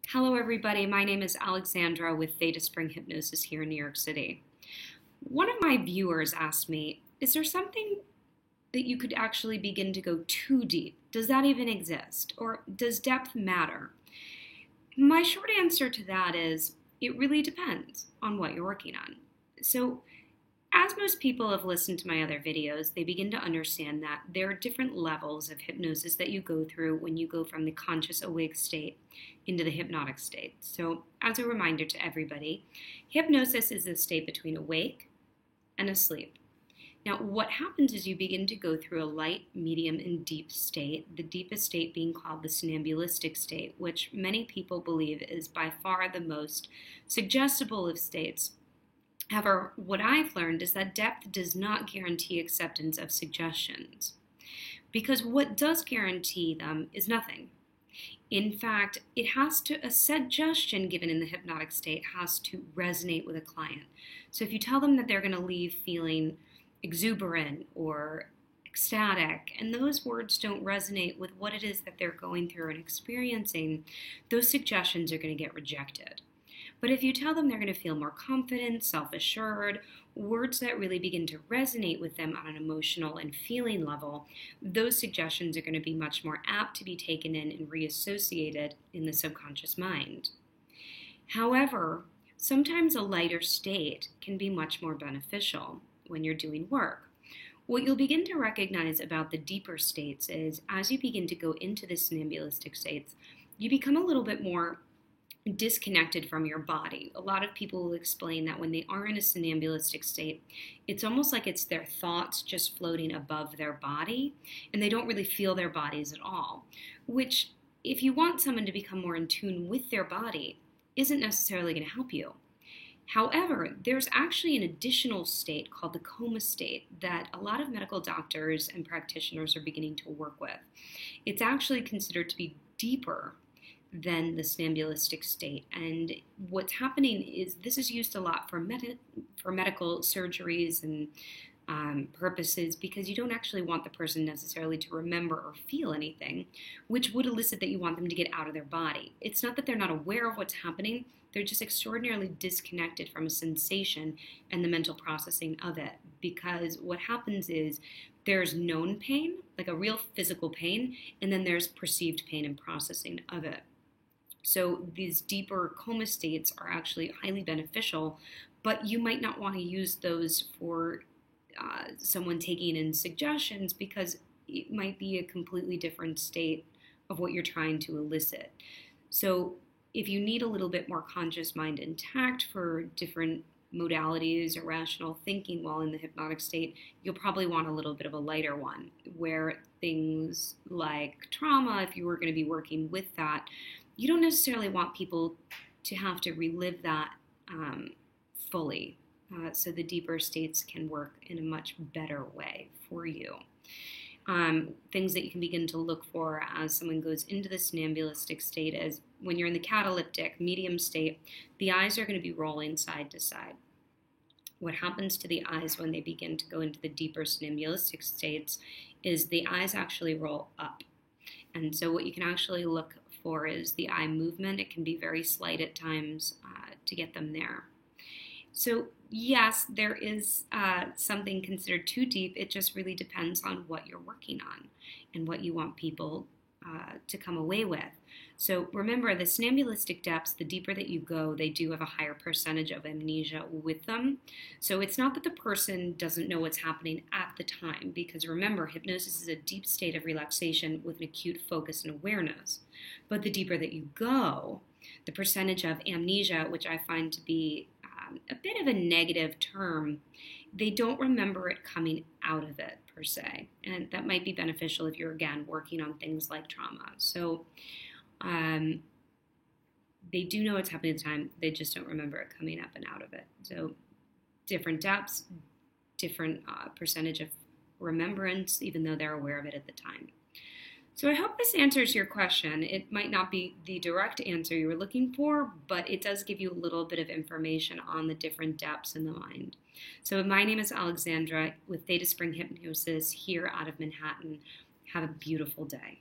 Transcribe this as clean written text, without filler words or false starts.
Hello, everybody. My name is Alexandra with Theta Spring Hypnosis here in New York City. One of my viewers asked me, is there something that you could actually begin to go too deep? Does that even exist? Or does depth matter? My short answer to that is it really depends on what you're working on. So, as most people have listened to my other videos, they begin to understand that there are different levels of hypnosis that you go through when you go from the conscious awake state into the hypnotic state. So, as a reminder to everybody, hypnosis is the state between awake and asleep. Now, what happens is you begin to go through a light, medium, and deep state, the deepest state being called the somnambulistic state, which many people believe is by far the most suggestible of states. However, what I've learned is that depth does not guarantee acceptance of suggestions, because what does guarantee them is nothing. In fact, a suggestion given in the hypnotic state has to resonate with a client. So if you tell them that they're going to leave feeling exuberant or ecstatic, and those words don't resonate with what it is that they're going through and experiencing, those suggestions are going to get rejected. But if you tell them they're going to feel more confident, self-assured, words that really begin to resonate with them on an emotional and feeling level, those suggestions are going to be much more apt to be taken in and reassociated in the subconscious mind. However, sometimes a lighter state can be much more beneficial when you're doing work. What you'll begin to recognize about the deeper states is as you begin to go into the somnambulistic states, you become a little bit more disconnected from your body. A lot of people will explain that when they are in a somnambulistic state, it's almost like it's their thoughts just floating above their body, and they don't really feel their bodies at all, which, if you want someone to become more in tune with their body, isn't necessarily going to help you. However, there's actually an additional state called the coma state that a lot of medical doctors and practitioners are beginning to work with. It's actually considered to be deeper than the somnambulistic state. And what's happening is this is used a lot for medical surgeries and purposes, because you don't actually want the person necessarily to remember or feel anything, which would elicit that you want them to get out of their body. It's not that they're not aware of what's happening, they're just extraordinarily disconnected from a sensation and the mental processing of it, because what happens is there's known pain, like a real physical pain, and then there's perceived pain and processing of it. So these deeper coma states are actually highly beneficial, but you might not want to use those for someone taking in suggestions, because it might be a completely different state of what you're trying to elicit. So if you need a little bit more conscious mind intact for different modalities or rational thinking while in the hypnotic state, you'll probably want a little bit of a lighter one, where things like trauma, if you were going to be working with that, you don't necessarily want people to have to relive that fully. So the deeper states can work in a much better way for you. Things that you can begin to look for as someone goes into the somnambulistic state is when you're in the cataleptic medium state, the eyes are going to be rolling side to side. What happens to the eyes when they begin to go into the deeper somnambulistic states is the eyes actually roll up. And so what you can actually look for is the eye movement. It can be very slight at times to get them there. So yes, there is something considered too deep. It just really depends on what you're working on and what you want people to come away with. So remember, the somnambulistic depths, the deeper that you go, they do have a higher percentage of amnesia with them. So it's not that the person doesn't know what's happening at the time, because remember, hypnosis is a deep state of relaxation with an acute focus and awareness. But the deeper that you go, the percentage of amnesia, which I find to be a bit of a negative term, they don't remember it coming out of it per se. And that might be beneficial if you're, again, working on things like trauma. So they do know what's happening at the time, they just don't remember it coming up and out of it. So different depths, different percentage of remembrance, even though they're aware of it at the time. So I hope this answers your question. It might not be the direct answer you were looking for, but it does give you a little bit of information on the different depths in the mind. So my name is Alexandra with Theta Spring Hypnosis here out of Manhattan. Have a beautiful day.